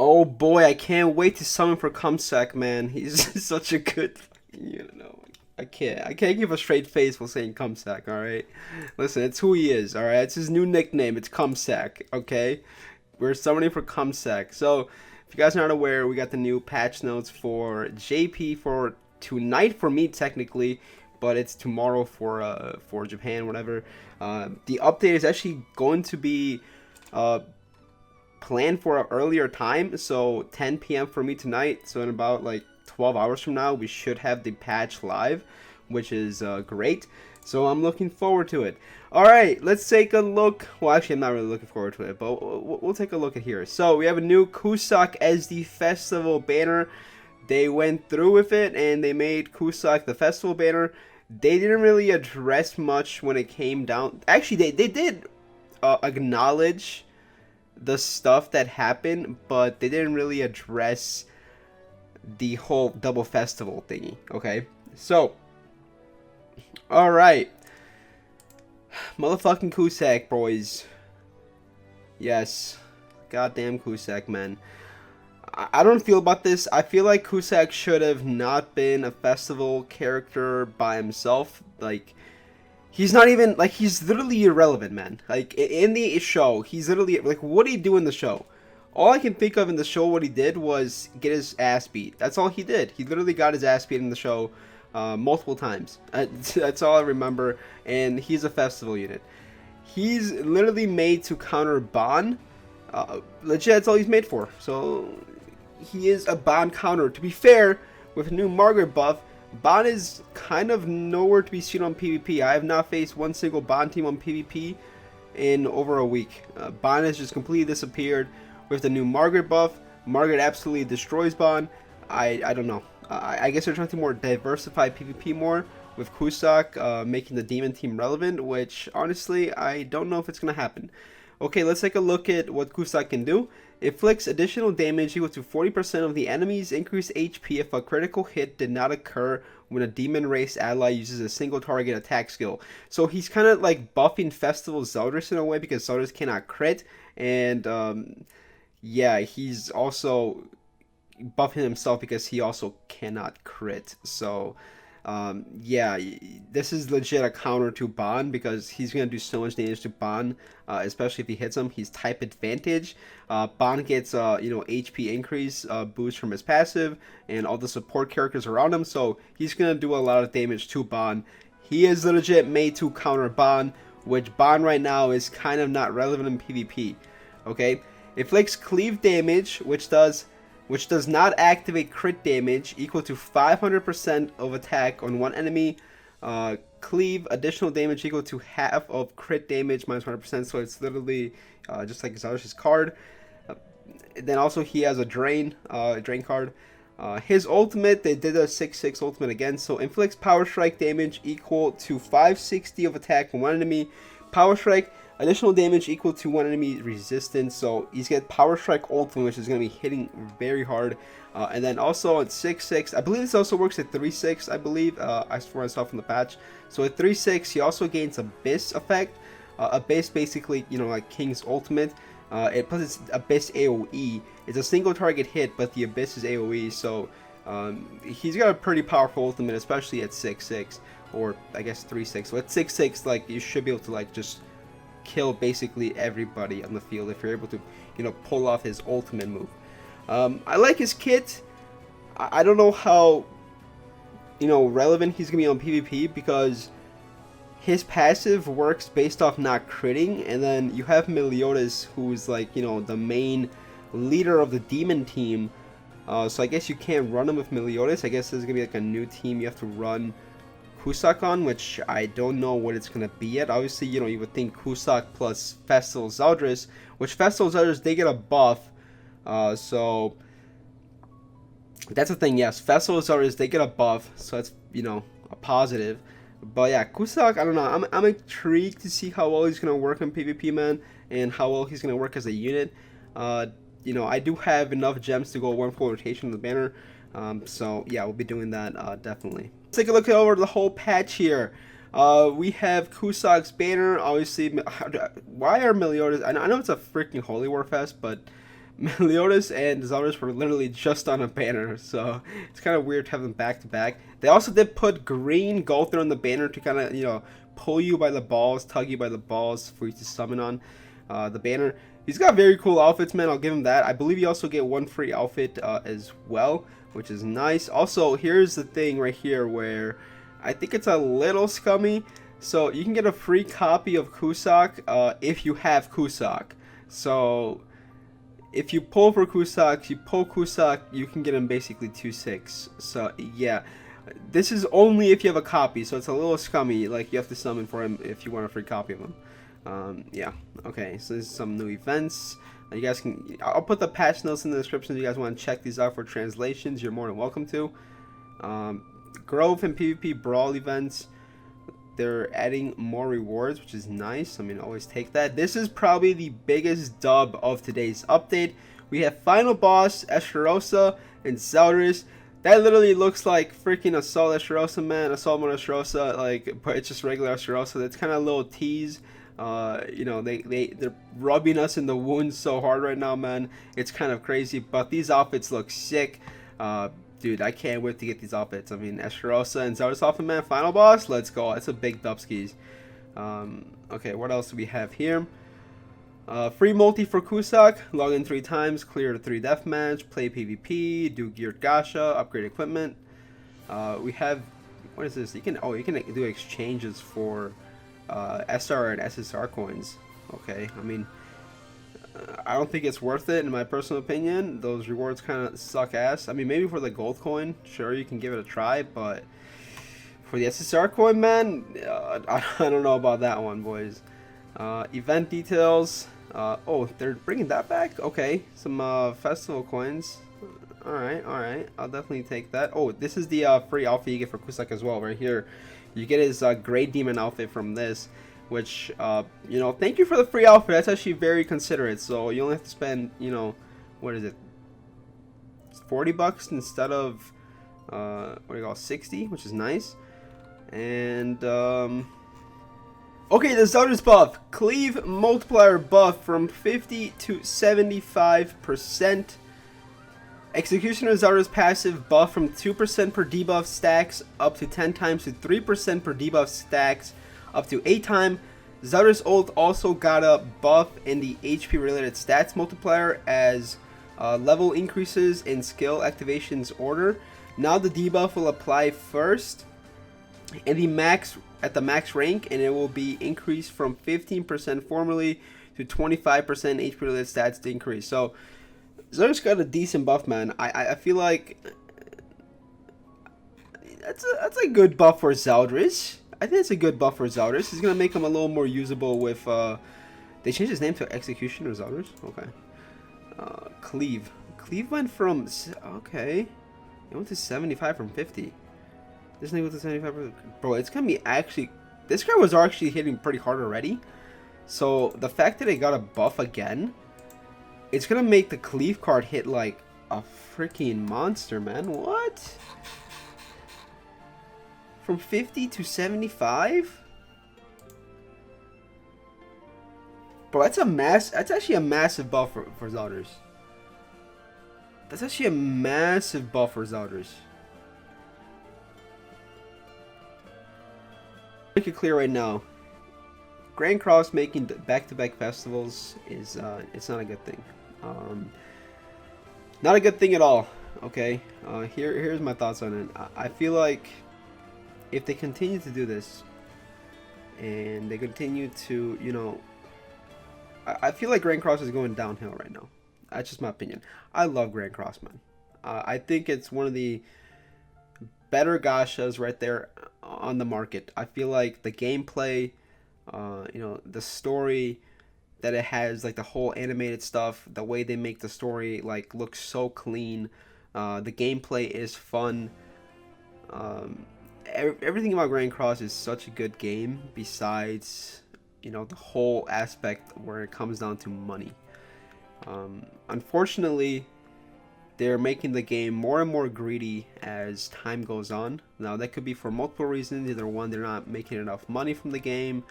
Oh boy, I can't wait to summon for Cusack, man. He's such a good, you know. I can't give a straight face while saying Cusack. All right, listen, it's who he is. All right, it's his new nickname. It's Cusack. Okay, we're summoning for Cusack. So, if you guys aren't aware, we got the new patch notes for JP for tonight for me technically, but it's tomorrow for Japan, whatever. The update is actually going to be planned for an earlier time, so 10 p.m. for me tonight. So in about like 12 hours from now, we should have the patch live, which is great. So I'm looking forward to it. All right, let's take a look. Well, actually, I'm not really looking forward to it, but we'll take a look at here. So we have a new Cusack as the festival banner. They went through with it and they made Cusack the festival banner. They didn't really address much when it came down. Actually, they did acknowledge the stuff that happened, but they didn't really address the whole double festival thingy. Okay, so all right, motherfucking Cusack, boys. Yes, goddamn Cusack, man. I don't feel about this. I feel like Cusack should have not been a festival character by himself. Like, he's not even, like, he's literally irrelevant, man. Like, in the show, he's literally, like, what did he do in the show? All I can think of in the show what he did was get his ass beat. That's all he did. He literally got his ass beat in the show multiple times. That's all I remember. And he's a festival unit. He's literally made to counter Ban. Legit, that's all he's made for. So, he is a Ban counter. To be fair, with a new Margaret buff, Ban is kind of nowhere to be seen on PvP. I have not faced one single Ban team on PvP in over a week. Ban has just completely disappeared. With the new Margaret buff, Margaret absolutely destroys Ban. I don't know. I guess they're trying to more diversify PvP more with Cusack making the demon team relevant, which honestly, I don't know if it's going to happen. Okay, let's take a look at what Cusack can do. It inflicts additional damage equal to 40% of the enemy's increased HP if a critical hit did not occur when a demon race ally uses a single target attack skill. So he's kind of like buffing Festival Zeldris in a way because Zeldris cannot crit, and yeah, he's also buffing himself because he also cannot crit. So yeah, this is legit a counter to Ban because he's going to do so much damage to Ban, especially if he hits him. He's type advantage. Ban gets HP increase boost from his passive and all the support characters around him, so he's going to do a lot of damage to Ban. He is legit made to counter Ban, which Ban right now is kind of not relevant in PvP. Okay, inflicts cleave damage, which does not activate crit damage, equal to 500% of attack on one enemy. Cleave, additional damage equal to half of crit damage minus 100%, so it's literally just like Zeldris' card. Then also he has a drain card. His ultimate, they did a 6/6 ultimate again, so inflicts power strike damage equal to 560 of attack on one enemy. Power strike, additional damage equal to one enemy resistance, so he's got Power Strike Ultimate, which is going to be hitting very hard. And then also at 6/6, I believe this also works at 3/6, I believe, I swear I saw from the patch. So at 3/6, he also gains Abyss effect. Abyss basically, like King's Ultimate. It plus it's Abyss AoE. It's a single target hit, but the Abyss is AoE, so he's got a pretty powerful ultimate, especially at 6/6, or I guess 3/6. So at 6/6, like, you should be able to, like, just kill basically everybody on the field if you're able to, pull off his ultimate move. I like his kit. I don't know how, relevant he's gonna be on PvP because his passive works based off not critting, and then you have Meliodas, who's like, the main leader of the demon team. So I guess you can't run him with Meliodas. I guess there's gonna be like a new team you have to run Cusack on, which I don't know what it's going to be yet. Obviously, you would think Cusack plus Festival Zeldris, which Festival Zeldris, they get a buff. So that's the thing, yes. Festival Zeldris, they get a buff, so that's, a positive. But yeah, Cusack, I don't know. I'm intrigued to see how well he's going to work in PvP, man, and how well he's going to work as a unit. I do have enough gems to go one full rotation in the banner. So yeah, we'll be doing that definitely. Let's take a look over the whole patch here. We have Cusack's banner. Obviously, why are Meliodas? I know it's a freaking Holy War Fest, but Meliodas and Zelda's were literally just on a banner, so it's kind of weird to have them back to back. They also did put green Gulther on the banner to kind of, you know, pull you by the balls, tug you by the balls for you to summon on the banner. He's got very cool outfits, man. I'll give him that. I believe you also get one free outfit as well, which is nice. Also, here's the thing right here where I think it's a little scummy. So you can get a free copy of Cusack if you have Cusack. So if you pull for Cusack, you can get him basically 2/6. So yeah, this is only if you have a copy. So it's a little scummy. Like you have to summon for him if you want a free copy of him. Yeah. Okay. So there's some new events. You guys can. I'll put the patch notes in the description. If you guys want to check these out for translations, you're more than welcome to. Grove and PvP brawl events. They're adding more rewards, which is nice. I mean, always take that. This is probably the biggest dub of today's update. We have final boss Estarossa and Zeldris. That literally looks like freaking Assault Estarossa, man. Assault Mode Estarossa, like, but it's just regular Estarossa. That's kind of a little tease. You know, they're rubbing us in the wounds so hard right now, man. It's kind of crazy, but these outfits look sick. Dude, I can't wait to get these outfits. I mean, Estarossa and Zeldris outfit, man. Final boss, let's go. It's a big dubskis. Okay, what else do we have here? Free multi for Cusack. Log in 3 times, clear 3 deathmatch, play PvP, do geared gacha, upgrade equipment. We have, what is this? You can do exchanges for SR and SSR coins. Okay, I mean, I don't think it's worth it in my personal opinion. Those rewards kind of suck ass. I mean, maybe for the gold coin, sure, you can give it a try, but for the SSR coin, man, I don't know about that one, boys. Event details. Oh, they're bringing that back? Okay, some festival coins. Alright, I'll definitely take that. Oh, this is the free outfit you get for Cusack as well, right here. You get his Great Demon outfit from this. Which, you know, thank you for the free outfit. That's actually very considerate. So you only have to spend, you know, what is it? 40 bucks instead of, what do you call it, 60, which is nice. And, okay, the Zeldris buff. Cleave multiplier buff from 50 to 75%. Executioner Zeldris passive buff from 2% per debuff stacks up to 10 times to 3% per debuff stacks up to 8 times. Zeldris ult also got a buff in the HP related stats multiplier as level increases in skill activations order. Now the debuff will apply first in the max rank, and it will be increased from 15% formerly to 25% HP related stats to increase. So Zeldris got a decent buff, man. I feel like that's a good buff for Zeldris. I think it's a good buff for Zeldris. He's going to make him a little more usable with... they changed his name to Executioner Zeldris? Okay. Cleave. Cleave went from... Okay. It went to 75 from 50. This name went to 75. Bro, it's going to be actually... This guy was actually hitting pretty hard already. So, the fact that it got a buff again... It's going to make the Cleave card hit like a freaking monster, man. What? From 50 to 75? Bro, that's actually a massive buff for Zeldris. That's actually a massive buff for Zeldris. Make it clear right now. Grand Cross making back-to-back festivals is it's not a good thing. Not a good thing at all. Okay. Here's my thoughts on it. I feel like if they continue to do this, and they continue to, you know, I feel like Grand Cross is going downhill right now. That's just my opinion. I love Grand Cross, man. I think it's one of the better gachas right there on the market. I feel like the gameplay, you know, the story that it has, like the whole animated stuff, the way they make the story like look so clean. The gameplay is fun. Everything about Grand Cross is such a good game, besides, you know, the whole aspect where it comes down to money. Unfortunately, they're making the game more and more greedy as time goes on. Now, that could be for multiple reasons. Either one, they're not making enough money from the game.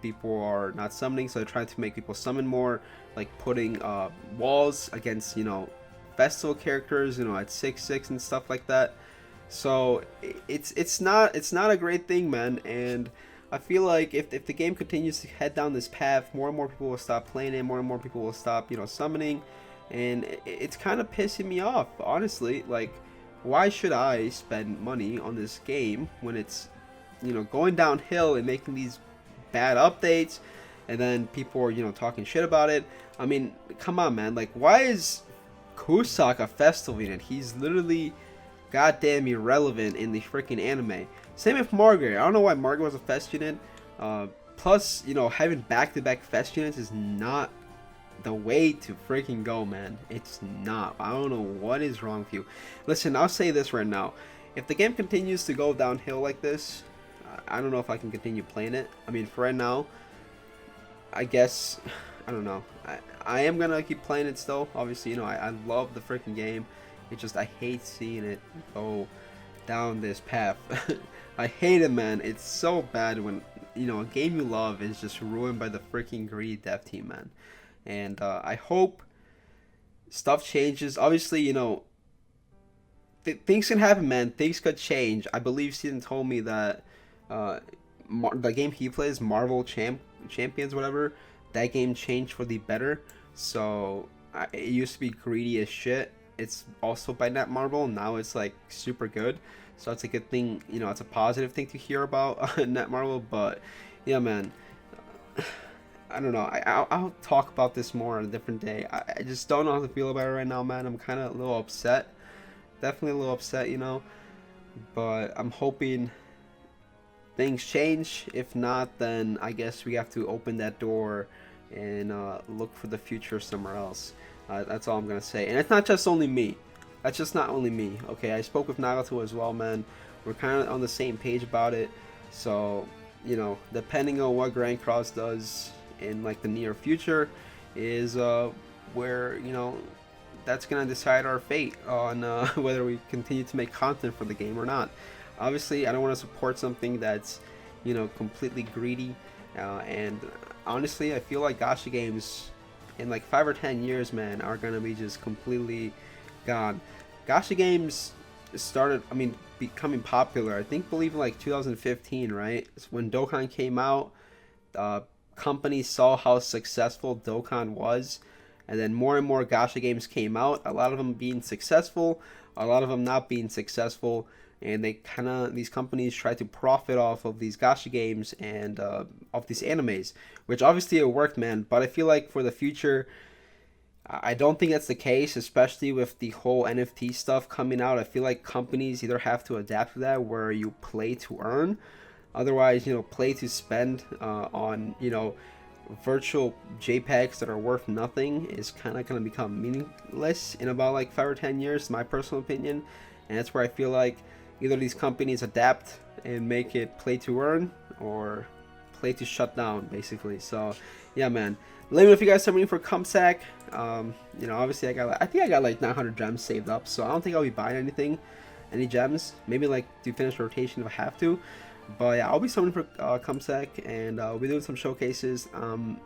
People are not summoning, so they're trying to make people summon more, like putting walls against, festival characters, at 6/6 and stuff like that. So it's not a great thing, man. And I feel like if the game continues to head down this path, more and more people will stop playing it, more and more people will stop, summoning, and it's kind of pissing me off, honestly. Like, why should I spend money on this game when it's, going downhill and making these bad updates, and then people are, talking shit about it? I mean, come on, man. Like, why is Cusack a festival unit? He's literally goddamn irrelevant in the freaking anime. Same with Margaret. I don't know why Margaret was a fest unit. Plus, having back-to-back fest units is not the way to freaking go, man. It's not. I don't know what is wrong with you. Listen, I'll say this right now. If the game continues to go downhill like this, I don't know if I can continue playing it. I mean, for right now, I guess, I don't know. I am gonna keep playing it still. Obviously, I love the freaking game. It's just I hate seeing it go down this path. I hate it, man. It's so bad when a game you love is just ruined by the freaking greedy dev team, man. And I hope stuff changes. Obviously, things can happen, man. Things could change. I believe Steven told me that the game he plays, Marvel Champions, whatever, that game changed for the better. So it used to be greedy as shit. It's also by Netmarble. Now it's like super good. So it's a good thing, it's a positive thing to hear about Netmarble. But yeah, man, I don't know. I'll talk about this more on a different day. I just don't know how to feel about it right now, man. I'm kind of a little upset. Definitely a little upset, But I'm hoping things change. If not, then I guess we have to open that door and look for the future somewhere else. That's all I'm gonna say. And it's not just only me. That's just not only me. Okay, I spoke with Nagato as well, man. We're kind of on the same page about it. So, depending on what Grand Cross does in like the near future, is where that's gonna decide our fate on whether we continue to make content for the game or not. Obviously, I don't want to support something that's completely greedy. And honestly, I feel like gacha games in like 5 or 10 years, man, are gonna be just completely gone. Gacha games started, becoming popular. I believe like 2015, right? It's when Dokkan came out. Companies saw how successful Dokkan was, and then more and more gacha games came out. A lot of them being successful, a lot of them not being successful, and these companies try to profit off of these gacha games and of these animes, which obviously it worked, man. But I feel like for the future, I don't think that's the case, especially with the whole NFT stuff coming out. I feel like companies either have to adapt to that, where you play to earn, otherwise, play to spend on, virtual JPEGs that are worth nothing is kind of going to become meaningless in about like 5 or 10 years, my personal opinion. And that's where I feel like either these companies adapt and make it play to earn, or play to shut down, basically. So yeah, man, let me know if you guys are waiting for Cusack. Obviously I think I got like 900 gems saved up, so I don't think I'll be buying any gems. Maybe like do finish rotation if I have to. But yeah, I'll be summoning for Cusack, and we'll be doing some showcases. Kind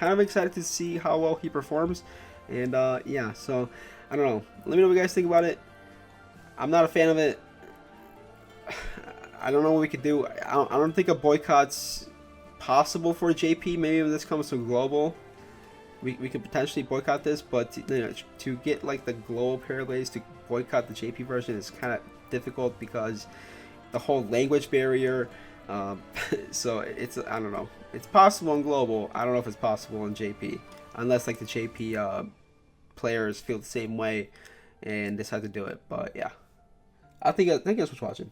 of excited to see how well he performs. And yeah, so I don't know. Let me know what you guys think about it. I'm not a fan of it. I don't know what we could do. I don't think a boycott's possible for JP. Maybe if this comes to global, we could potentially boycott this. But to get like the global parallels to boycott the JP version is kind of difficult because the whole language barrier. So I don't know. It's possible in global. I don't know if it's possible in JP, unless like the JP players feel the same way and decide to do it. But yeah, thank you guys for watching.